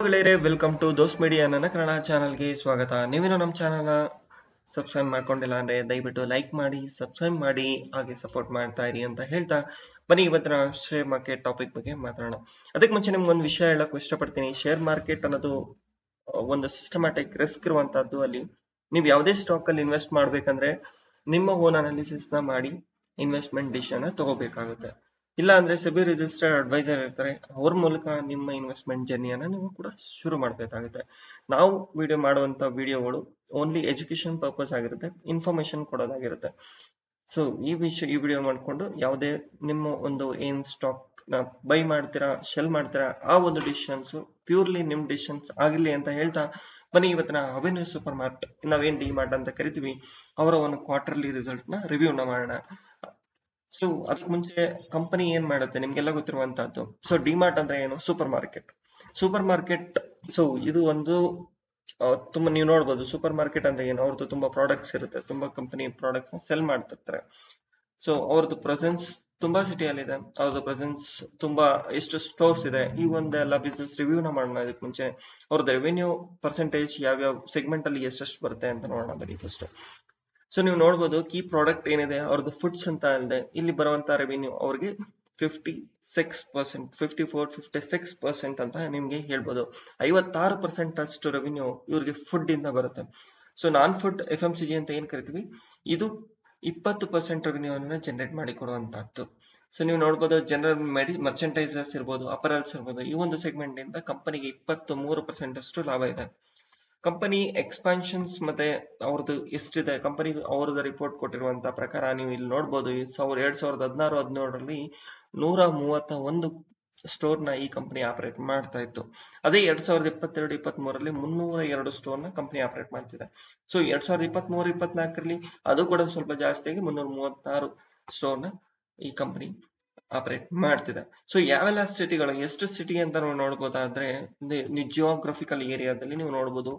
ಗೆಳೆಯರೇ, welcome to those media ನನ್ನ ಕನ್ನಡ ಚಾನಲ್ಗೆ ಸ್ವಾಗತ. ನೀವೇನು ನಮ್ಮ ಚಾನಲ್ನ ಸಬ್ಸ್ಕ್ರೈಬ್ ಮಾಡ್ಕೊಂಡಿಲ್ಲ ಅಂದ್ರೆ ದಯವಿಟ್ಟು ಲೈಕ್ ಮಾಡಿ, ಸಬ್ಸ್ಕ್ರೈಬ್ ಮಾಡಿ, ಹಾಗೆ ಸಪೋರ್ಟ್ ಮಾಡ್ತಾ ಇರಿ ಅಂತ ಹೇಳ್ತಾ ಬನ್ನಿ ಇವತ್ತಿನ ಶೇರ್ ಮಾರ್ಕೆಟ್ ಟಾಪಿಕ್ ಬಗ್ಗೆ ಮಾತಾಡೋಣ. ಅದಕ್ಕೆ ಮುಂಚೆ ನಿಮ್ಗೆ ಒಂದು ವಿಷಯ ಹೇಳಕ್ ಇಷ್ಟಪಡ್ತೀನಿ. ಶೇರ್ ಮಾರ್ಕೆಟ್ ಅನ್ನೋದು ಒಂದು ಸಿಸ್ಟಮ್ಯಾಟಿಕ್ ರಿಸ್ಕ್ ಇರುವಂತಹದ್ದು. ಅಲ್ಲಿ ನೀವು ಯಾವುದೇ ಸ್ಟಾಕ್ ಅಲ್ಲಿ ಇನ್ವೆಸ್ಟ್ ಮಾಡ್ಬೇಕಂದ್ರೆ ನಿಮ್ಮ ಓನ್ ಅನಾಲಿಸಿಸ್ ನ ಮಾಡಿ ಇನ್ವೆಸ್ಟ್ಮೆಂಟ್ ಡಿಸಿಷನ್ ತಗೋಬೇಕಾಗುತ್ತೆ. ಇಲ್ಲ ಅಂದ್ರೆ ಸೆಬಿ ರಿಜಿಸ್ಟರ್ಡ್ ಅಡ್ವೈಸರ್ ಇರ್ತಾರೆ, ಅವ್ರ ಮೂಲಕ ನಿಮ್ಮ ಇನ್ವೆಸ್ಟ್ಮೆಂಟ್ ಜರ್ನಿಯನ್ನ ನೀವು ಕೂಡ ಶುರು ಮಾಡಬೇಕಾಗುತ್ತೆ. ನಾವು ವಿಡಿಯೋ ಮಾಡುವಂತ ವಿಡಿಯೋಗಳು ಓನ್ಲಿ ಎಜುಕೇಶನ್ ಪರ್ಪಸ್ ಆಗಿರುತ್ತೆ, ಇನ್ಫಾರ್ಮೇಶನ್ ಕೊಡೋದಾಗಿರುತ್ತೆ. ಸೊ ಈ ವಿಡಿಯೋ ಮಾಡ್ಕೊಂಡು ಯಾವುದೇ ನಿಮ್ಮ ಒಂದು ಏನ್ ಸ್ಟಾಕ್ ನ ಬೈ ಮಾಡ್ತೀರಾ, ಶೆಲ್ ಮಾಡ್ತೀರಾ, ಆ ಒಂದು ಡಿಸಿಷನ್ಸ್ ಪ್ಯೂರ್ಲಿ ನಿಮ್ ಡಿಸಿಷನ್ಸ್ ಆಗಿರ್ಲಿ ಅಂತ ಹೇಳ್ತಾ ಬನ್ನಿ ಇವತ್ತಿನ ಅವೆನ್ಯೂ ಸೂಪರ್ ಮಾರ್ಟ್, ನಾವೇನ್ ಡಿ ಮಾರ್ಟ್ ಅಂತ ಕರಿತೀವಿ, ಅವರ ಒಂದು ಕ್ವಾರ್ಟರ್ಲಿ ರಿಸಲ್ಟ್ ನ ರಿವ್ಯೂನ ಮಾಡೋಣ. ಸೊ ಅದಕ್ಕೆ ಮುಂಚೆ ಕಂಪನಿ ಏನ್ ಮಾಡುತ್ತೆ ನಿಮ್ಗೆಲ್ಲ ಗೊತ್ತಿರುವಂತಹದ್ದು. ಸೊ ಡಿಮಾರ್ಟ್ ಅಂದ್ರೆ ಏನು? Super market. Super market, so ಇದು ಒಂದು ತುಂಬಾ ನೀವು ನೋಡ್ಬೋದು ಸೂಪರ್ ಮಾರ್ಕೆಟ್ ಅಂದ್ರೆ ಏನು. ಅವ್ರದ್ದು ತುಂಬಾ ಪ್ರಾಡಕ್ಟ್ಸ್ ಇರುತ್ತೆ, ತುಂಬಾ ಕಂಪನಿ ಪ್ರಾಡಕ್ಟ್ಸ್ ನ ಸೆಲ್ ಮಾಡ್ತಿರ್ತಾರೆ. ಸೊ ಅವ್ರದ್ದು ಪ್ರೆಸೆನ್ಸ್ ತುಂಬಾ ಸಿಟಿಯಲ್ಲಿ ಇದೆ, ಅವ್ರದ್ದು ಪ್ರೆಸೆನ್ಸ್ ತುಂಬಾ ಎಷ್ಟು ಸ್ಟೋರ್ಸ್ ಇದೆ, ಈ ಒಂದೆಲ್ಲ ಬಿಸ್ನೆಸ್ ರಿವ್ಯೂನ ಮಾಡೋಣ. ಇದಕ್ಕೆ ಮುಂಚೆ ಅವ್ರದ್ದು ರೆವೆನ್ಯೂ ಪರ್ಸೆಂಟೇಜ್ ಯಾವ್ಯಾವ ಸೆಗ್ಮೆಂಟ್ ಅಲ್ಲಿ ಎಷ್ಟೆಷ್ಟು ಬರುತ್ತೆ ಅಂತ ನೋಡೋಣ ಬನ್ನಿ ಫಸ್ಟ್. ಸೊ ನೀವು ನೋಡ್ಬೋದು ಕೀ ಪ್ರಾಡಕ್ಟ್ ಏನಿದೆ ಅವ್ರದ್ದು ಫುಡ್ಸ್ ಅಂತ ಇದೆ. ಇಲ್ಲಿ ಬರುವಂತ ರೆವಿನ್ಯೂ ಅವ್ರಿಗೆ 56%, 56% ಅಂತ ನಿಮ್ಗೆ ಹೇಳ್ಬೋದು. 56% ಅಷ್ಟು ರೆವಿನ್ಯೂ ಇವ್ರಿಗೆ ಫುಡ್ ಇಂದ ಬರುತ್ತೆ. ಸೊ ನಾನ್ ಫುಡ್ FMCG ಅಂತ ಏನ್ ಕರಿತೀವಿ, ಇದು 20% ರೆವಿನ್ಯೂ ಅನ್ನ ಜನರೇಟ್ ಮಾಡಿ ಕೊಡುವಂತಹದ್ದು. ಸೊ ನೀವು ನೋಡ್ಬೋದು ಜನರಲ್ ಮರ್ಚೆಂಟೈಸರ್ಸ್ ಇರ್ಬೋದು, ಅಪರಲ್ಸ್ ಇರ್ಬೋದು, ಈ ಒಂದು ಸೆಗ್ಮೆಂಟ್ ಇಂದ ಕಂಪನಿಗೆ 23% ಅಷ್ಟು ಲಾಭ ಇದೆ. ಕಂಪನಿ ಎಕ್ಸ್ಪಾನ್ಷನ್ಸ್ ಮತ್ತೆ ಅವ್ರದ್ದು ಎಷ್ಟಿದೆ, ಕಂಪನಿ ಅವ್ರದ್ದು ರಿಪೋರ್ಟ್ ಕೊಟ್ಟಿರುವಂತ ಪ್ರಕಾರ ನೀವು ಇಲ್ಲಿ ನೋಡ್ಬೋದು 2016-17 131 ಸ್ಟೋರ್ ನ ಈ ಕಂಪನಿ ಆಪರೇಟ್ ಮಾಡ್ತಾ ಇತ್ತು. ಅದೇ 2022-23 302 ಸ್ಟೋರ್ ನ ಕಂಪನಿ ಆಪರೇಟ್ ಮಾಡ್ತಿದೆ. ಸೊ 2023-24 ಅದು ಕೂಡ ಸ್ವಲ್ಪ ಜಾಸ್ತಿಯಾಗಿ 336 ಸ್ಟೋರ್ ನ ಈ ಕಂಪನಿ ಆಪರೇಟ್ ಮಾಡ್ತಿದೆ. ಸೊ ಯಾವೆಲ್ಲ ಸಿಟಿಗಳು, ಎಷ್ಟು ಸಿಟಿ ಅಂತ ನಾವು ನೋಡ್ಬೋದಾದ್ರೆ ಜಿಯೋಗ್ರಫಿಕಲ್ ಏರಿಯಾದಲ್ಲಿ ನೀವು ನೋಡ್ಬೋದು.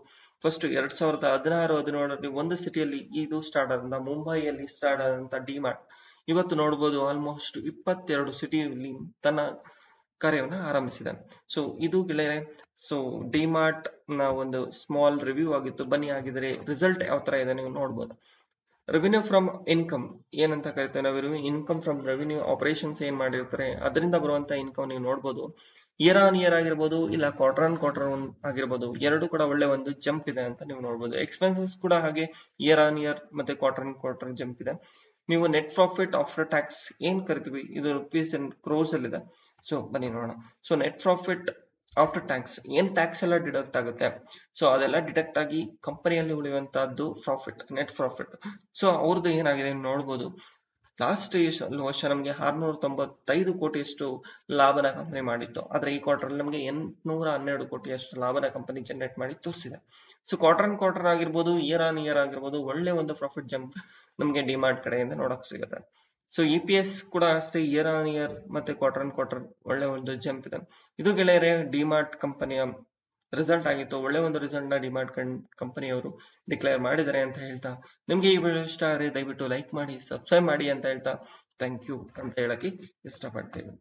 ಫಸ್ಟ್ 2016-17 ಒಂದು ಸಿಟಿಯಲ್ಲಿ ಇದು ಸ್ಟಾರ್ಟ್ ಆದಂತ ಮುಂಬೈಯಲ್ಲಿ ಸ್ಟಾರ್ಟ್ ಆದಂತ ಡಿಮಾರ್ಟ್ ಇವತ್ತು ನೋಡ್ಬೋದು ಆಲ್ಮೋಸ್ಟ್ 22 ಸಿಟಿಯಲ್ಲಿ ತನ್ನ ಕಾರ್ಯವನ್ನ ಆರಂಭಿಸಿದೆ. ಸೊ ಇದು ಗೆಳೆಯರೆ, ಸೊ ಡಿಮಾರ್ಟ್ ನ ಒಂದು ಸ್ಮಾಲ್ ರಿವ್ಯೂ ಆಗಿತ್ತು. ಬನ್ನಿ ಆಗಿದ್ರೆ ರಿಸಲ್ಟ್ ಯಾವ ತರ ಇದೆ ನೀವು ನೋಡ್ಬೋದು. ರೆವಿನ್ಯೂ ಫ್ರಮ್ ಇನ್ಕಮ್ ಏನಂತ ಕರಿತೇವೆ ನಾವು, ಇನ್ಕಮ್ ಫ್ರಮ್ ರೆವಿನ್ಯೂ ಆಪರೇಷನ್ಸ್ ಏನ್ ಮಾಡಿರ್ತಾರೆ ಅದರಿಂದ ಬರುವಂತ ಇನ್ಕಮ್ ನೀವು ನೋಡ್ಬೋದು. ಇಯರ್ ಆನ್ ಇಯರ್ ಆಗಿರ್ಬೋದು, ಇಲ್ಲ ಕ್ವಾರ್ಟರ್ ಆನ್ ಕ್ವಾರ್ಟರ್ ಆಗಿರ್ಬೋದು, ಎರಡು ಕೂಡ ಒಳ್ಳೆ ಒಂದು ಜಂಪ್ ಇದೆ ಅಂತ ನೀವು ನೋಡ್ಬೋದು. ಎಕ್ಸ್ಪೆನ್ಸಸ್ ಕೂಡ ಹಾಗೆ ಇಯರ್ ಆನ್ ಇಯರ್ ಮತ್ತೆ ಕ್ವಾರ್ಟರ್ ಆನ್ ಕ್ವಾರ್ಟರ್ ಜಂಪ್ ಇದೆ. ನೀವು ನೆಟ್ ಪ್ರಾಫಿಟ್ ಆಫ್ಟರ್ ಟ್ಯಾಕ್ಸ್ ಏನ್ ಕರಿತೀವಿ, ಇದು ರುಪೀಸ್ ಅಂಡ್ ಕ್ರೋರ್ಸ್ ಅಲ್ಲಿ ಇದೆ. ಸೊ ಬನ್ನಿ ನೋಡೋಣ. So net profit after tax ಏನ್ ಟ್ಯಾಕ್ಸ್ ಎಲ್ಲ ಡಿಡಕ್ಟ್ ಆಗುತ್ತೆ, ಸೊ ಅದೆಲ್ಲ ಡಿಡಕ್ಟ್ ಆಗಿ ಕಂಪನಿಯಲ್ಲಿ ಉಳಿಯುವಂತಹದ್ದು ಪ್ರಾಫಿಟ್, ನೆಟ್ ಪ್ರಾಫಿಟ್. ಸೊ ಅವ್ರದ್ದು ಏನಾಗಿದೆ ನೋಡ್ಬೋದು. ಲಾಸ್ಟ್ ವರ್ಷ ನಮಗೆ 695 ಕೋಟಿಯಷ್ಟು ಲಾಭನ ಕಂಪನಿ ಮಾಡಿತ್ತು. ಆದ್ರೆ ಈ ಕ್ವಾರ್ಟರ್ ನಮಗೆ 812 ಕೋಟಿಯಷ್ಟು ಲಾಭನ ಕಂಪನಿ ಜನರೇಟ್ ಮಾಡಿ ತೋರಿಸಿದೆ. ಸೊ ಕ್ವಾರ್ಟರ್ ಆನ್ ಕ್ವಾರ್ಟರ್ ಆಗಿರ್ಬೋದು, ಇಯರ್ ಆನ್ ಇಯರ್ ಆಗಿರ್ಬೋದು, ಒಳ್ಳೆ ಒಂದು ಪ್ರಾಫಿಟ್ ಜಂಪ್ ನಮಗೆ ಡಿಮಾರ್ಟ್ ಕಡೆಯಿಂದ ನೋಡಕ್ ಸಿಗುತ್ತೆ. ಸೊ EPS ಕೂಡ ಅಷ್ಟೇ ಇಯರ್ ಆನ್ ಇಯರ್ ಮತ್ತೆ ಕ್ವಾರ್ಟರ್ ಆನ್ ಕ್ವಾರ್ಟರ್ ಒಳ್ಳೆ ಒಂದು ಜಂಪ್ ಇದೆ. ಇದು ಗೆಳೆಯರೆ ಡಿಮಾರ್ಟ್ ಕಂಪನಿಯ ರಿಸಲ್ಟ್ ಆಗಿತ್ತು. ಒಳ್ಳೆ ಒಂದು ರಿಸಲ್ಟ್ ನ ಡಿಮಾರ್ಟ್ ಕಂಪನಿಯವರು ಡಿಕ್ಲೇರ್ ಮಾಡಿದ್ದಾರೆ ಅಂತ ಹೇಳ್ತಾ, ನಿಮ್ಗೆ ಈ ವಿಡಿಯೋ ಇಷ್ಟ ಆದರೆ ದಯವಿಟ್ಟು ಲೈಕ್ ಮಾಡಿ, ಸಬ್ಸ್ಕ್ರೈಬ್ ಮಾಡಿ ಅಂತ ಹೇಳ್ತಾ ಥ್ಯಾಂಕ್ ಯು ಅಂತ ಹೇಳಕ್ಕೆ ಇಷ್ಟಪಡ್ತೇವೆ.